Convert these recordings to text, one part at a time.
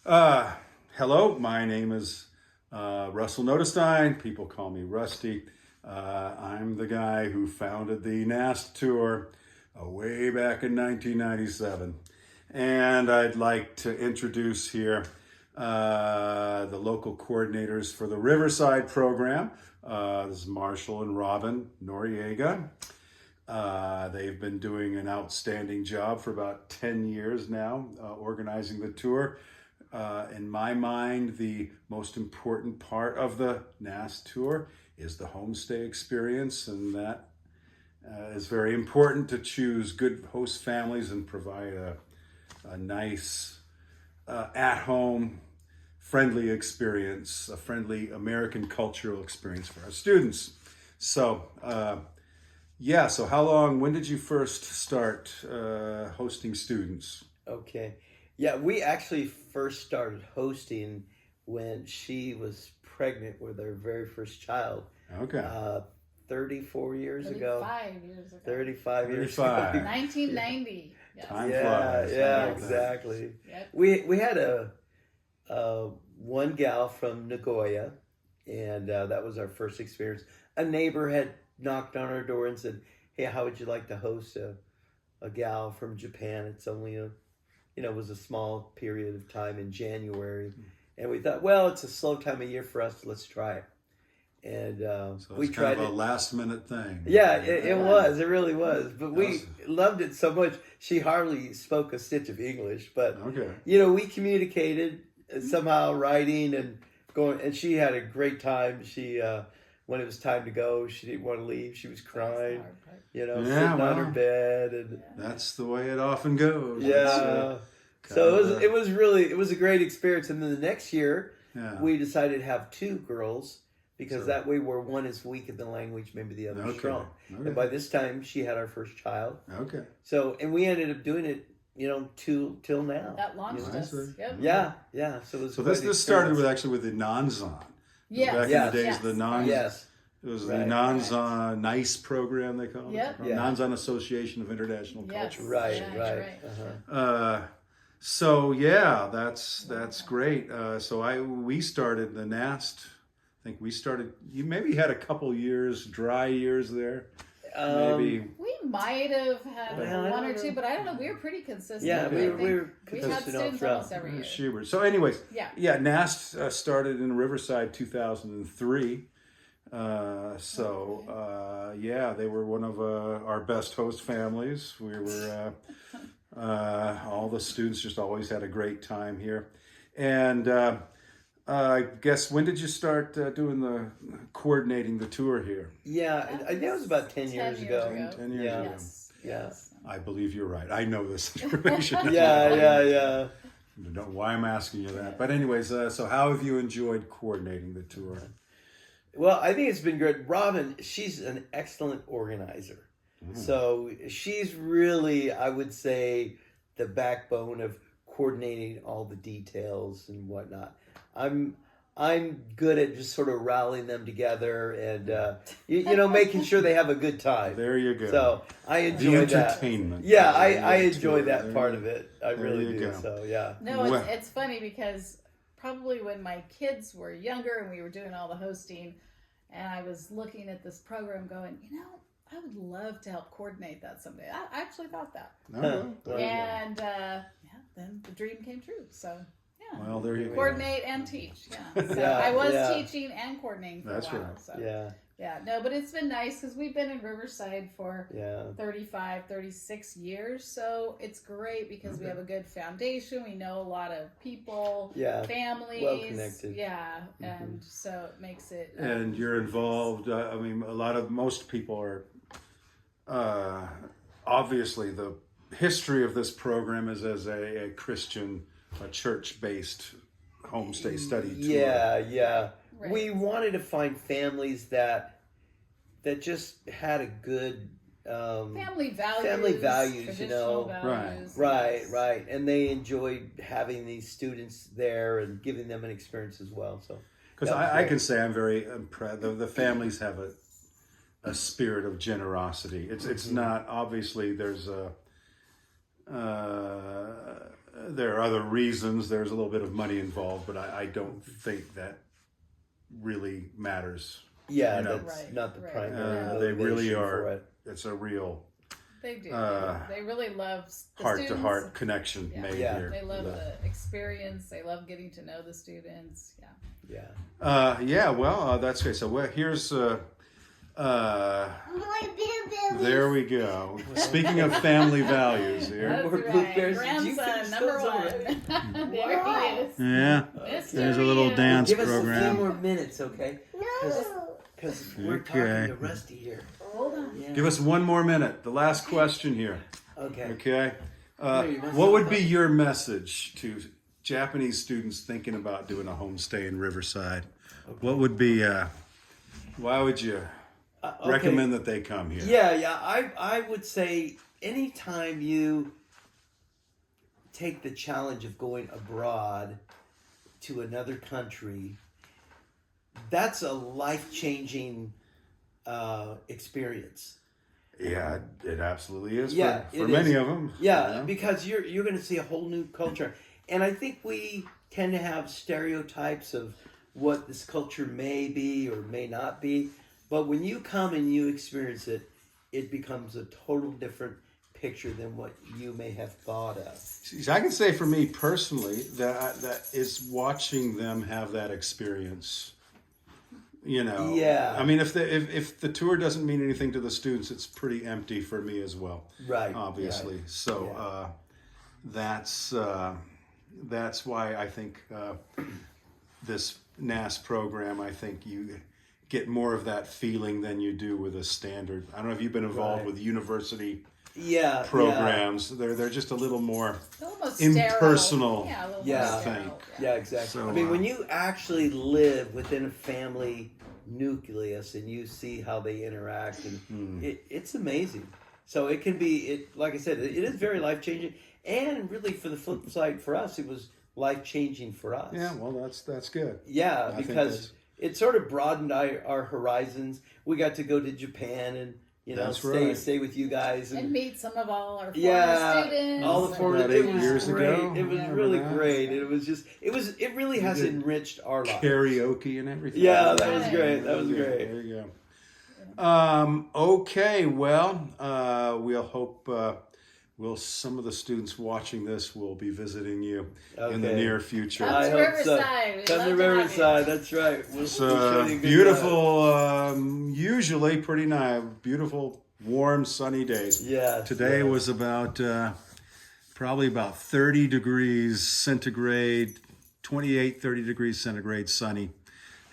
Uh, Hello, my name is Russell Notestein. People call me Rusty. I'm the guy who founded the NAST tour way back in 1997. And I'd like to introduce here the local coordinators for the Riverside program. This is Marshall and Robin Noriega. They've been doing an outstanding job for about 10 years now, organizing the tour. In my mind, the most important part of the NAST tour is the homestay experience, and that is very important to choose good host families and provide a nice, at-home, friendly experience, a friendly American cultural experience for our students. So, so when did you first start hosting students? Okay. Yeah, we actually first started hosting when she was pregnant with her very first child. Okay. 34 years ago. 35 years ago. 35 years ago. 1990. Yes. Time Yeah, flies. yeah, Like that. exactly. Yep. We had a one gal from Nagoya, and that was our first experience. A neighbor had knocked on our door and said, "Hey, how would you like to host a gal from Japan? It's only it was a small period of time in January." And we thought, well, it's a slow time of year for us. Let's try it. And So we it's tried kind of it. a last minute thing. Yeah, it was. It really was. But we was- loved it so much. She hardly spoke a stitch of English. But, Okay. we communicated somehow, writing and going. And she had a great time. She, when it was time to go, she didn't want to leave. She was crying, sitting on her bed. And That's the way it often goes. yeah. It's, So it was a great experience. And then the next year, yeah. we decided to have two girls because Sure. that way where one is weak in the language, maybe the other is Okay. strong. Okay. And by this time, she had our first child. Okay. So, and we ended up doing it, till now. That launched us. Nice. Yep. Yeah. So it was. So quite an this started experience. with the non-zon. Yes. Back Yes. in the days, Yes. the non. Yes. It was Right. the non-zon NAICE program they call it. Yep. Yeah. Non-zon Association of International Yes. Culture. Right. Yeah, Right. right. Uh-huh. So yeah, that's great. We started the NAST. I think we started. You maybe had a couple years, dry years there. Maybe. We might have had Well, I one don't or two, know. but I don't know. We were pretty consistent. Yeah, I we think were we had consistent all students throughout. almost every year. Schubert. So, anyways, Yeah. NAST started in Riverside 2003. They were one of our best host families. We were all the students just always had a great time here, and I guess when did you start coordinating the tour here? Yeah, I think it was about 10 years ago. 10 years Yeah. ago. Yes. Yeah. Yes. I believe you're right. I know this information. Yeah. I don't know why I'm asking you that. But anyways, so how have you enjoyed coordinating the tour? Well, I think it's been great. Robin, she's an excellent organizer. So she's really, I would say, the backbone of coordinating all the details and whatnot. I'm good at just sort of rallying them together and making sure they have a good time. There you go. So I the enjoy that. entertainment. Yeah, of I the enjoy tour. that There part you- of it. I there really you do. go. So yeah. No, Well- it's funny because probably when my kids were younger and we were doing all the hosting, and I was looking at this program going, I would love to help coordinate that someday. I actually thought that. No. Well, And then the dream came true. So yeah. Well, there you go. Coordinate and teach. Yeah. So Yeah, I was yeah. teaching and coordinating for That's a while. right. So Yeah. no, but it's been nice because we've been in Riverside for Yeah. 35, 36 years. So it's great because we have a good foundation. We know a lot of people, Yeah. families. Well connected. Yeah. And so it makes it. And you're involved. Most people are. Obviously, the history of this program is as a Christian, church-based homestay study tour. Yeah. Right. We wanted to find families that just had a good family values. Traditional traditional values. right, yes. and they enjoyed having these students there and giving them an experience as well. So Because that was I great. can say I'm very impressed. The families have a spirit of generosity. It's not obviously there's there are other reasons. There's a little bit of money involved, but I don't think that really matters. Yeah, You know. that's Right, not the right. primary They really motivation are. for it. It's a real They do. Uh, They really love the heart-to-heart students. connection Yeah. made Yeah. here. They love the experience. They love getting to know the students. Yeah. Yeah. Well, that's great. So here's, there we go. Speaking of family values here. That's More right. blueberries. Did you Grandson finish number those already? one. There he is. Yeah, Mr. there's a little Rio. dance Give us a program. few more minutes, okay? Because we're Okay. talking to Rusty here. Hold on. Yeah. Give us one more minute. The last question here. Okay. Okay. you must What have would be thought- your message to Japanese students thinking about doing a homestay in Riverside? What would be, why would you Okay. recommend that they come here? Yeah. I would say anytime you take the challenge of going abroad to another country, that's a life-changing experience. Yeah, it absolutely is Yeah, for it many is. of them. Yeah, you know? because you're going to see a whole new culture, and I think we tend to have stereotypes of what this culture may be or may not be. But when you come and you experience it, it becomes a total different picture than what you may have thought of. See, I can say for me personally that is watching them have that experience. You know, Yeah. I mean, if the tour doesn't mean anything to the students, it's pretty empty for me as well. Right. Obviously. right. So that's why I think this NAST program. I think you get more of that feeling than you do with a standard. I don't know if you've been involved Right. with university Yeah. programs. They're just a little more A little more impersonal. sterile. Yeah, a little Yeah. more I sterile. think. Yeah, exactly. So, I mean, when you actually live within a family nucleus and you see how they interact, and it's amazing. So it can be, like I said, it is very life changing, and really for the flip side for us, it was life changing for us. Yeah, well, that's good. Yeah, I think because it sort of broadened our horizons. We got to go to Japan and That's stay right. with you guys And meet some of all our former yeah, students. all the former. About It 8 was years great. ago. It was Remember really that? great. It really has did enriched our lives. Karaoke and everything. Yeah, that was Right. great. That was great. There you go. Okay, well, we'll hope some of the students watching this will be visiting you in the Okay. near future. Come I to hope so. Riverside. We'd Come love to to have you. Riverside. That's right. We'll It's show you a good beautiful, usually pretty nice, beautiful, warm, sunny days. time. Yeah. Today yeah. was about probably about 30 degrees centigrade, 30 degrees centigrade, sunny,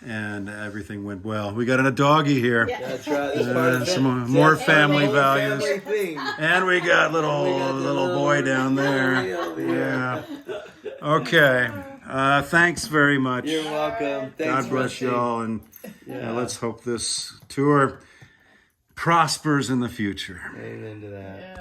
and everything went well. We got a doggy here. Yeah. That's right. That's part of it. Some more That's family the whole values. family thing. And we got little We got the little boy down there. boy over here. Yeah. Okay. Thanks very much. You're welcome. Thanks, God bless Rusty. y'all, and Yeah. let's hope this tour prospers in the future. Amen to that. Yeah.